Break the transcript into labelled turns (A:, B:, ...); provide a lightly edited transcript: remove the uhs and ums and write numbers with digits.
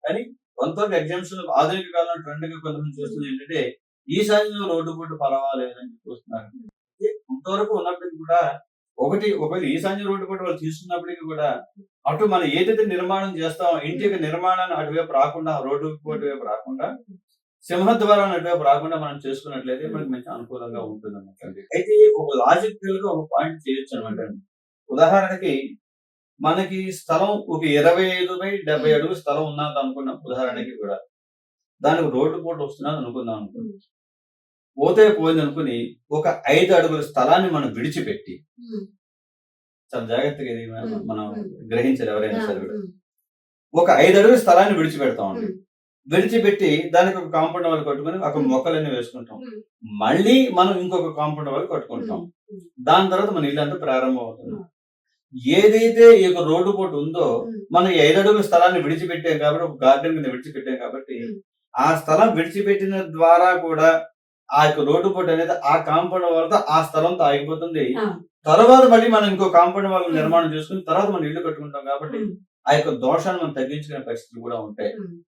A: కానీ కొంతవరకు ఎగ్జామ్స్ ఆధునిక కాలంలో ట్రెండ్ గా కొంతమంది చూస్తుంది ఏంటంటే ఈశాన్యంలో రోడ్డు పూట పర్వాలేదని చూస్తున్నారు. కొంతవరకు ఉన్నప్పటికీ కూడా ఒకవేళ ఈశాన్య రోడ్డు పూట వాళ్ళు తీసుకున్నప్పటికీ కూడా అటు మనం ఏదైతే నిర్మాణం చేస్తామో ఇంటి యొక్క నిర్మాణాన్ని అటువైపు రాకుండా రోడ్డు వైపు రాకుండా సింహద్వారం అటువైపు రాకుండా మనం చేసుకున్నట్లయితే మనకి మంచి అనుకూలంగా ఉంటుంది అన్నమాట. అయితే ఒక లాజికల్ గా ఒక పాయింట్ చేయొచ్చు అనమాట. ఉదాహరణకి మనకి స్థలం ఒక 25/70 అడుగుల స్థలం ఉన్నది అనుకున్నాం ఉదాహరణకి కూడా. దానికి రోడ్డు పూట వస్తున్నది అనుకుందాం అనుకోండి. పోతే పోయింది అనుకుని ఒక 5 అడుగుల స్థలాన్ని మనం విడిచిపెట్టి చాలా జాగ్రత్తగా ఇది మనం గ్రహించాలి ఎవరైనా సరే కూడా. ఒక 5 అడుగుల స్థలాన్ని విడిచిపెడతామండి. విడిచిపెట్టి దానికి ఒక కాంపౌండ్ వాల్ కట్టుకుని ఒక మొక్కలన్నీ వేసుకుంటాం. మళ్ళీ మనం ఇంకొక కాంపౌండ్ వాల్ కట్టుకుంటాం. దాని తర్వాత మన ఇల్లు అంతా ప్రారంభం అవుతుంది. ఏదైతే ఈ యొక్క రోడ్డు పూట ఉందో మనం 5 అడుగుల స్థలాన్ని విడిచిపెట్టాం కాబట్టి ఒక గార్డెన్ కింద విడిచిపెట్టాం కాబట్టి ఆ స్థలం విడిచిపెట్టిన ద్వారా కూడా ఆ యొక్క రోడ్డు పూట అనేది ఆ కాంపౌండ్ వాళ్ళతో ఆ స్థలంతో ఆగిపోతుంది. తర్వాత మళ్ళీ మనం ఇంకో కాంపౌండ్ వాళ్ళ నిర్మాణం చేసుకుని తర్వాత మనం ఇల్లు కట్టుకుంటాం కాబట్టి ఆ యొక్క దోషాన్ని మనం తగ్గించుకునే పరిస్థితులు కూడా ఉంటాయి.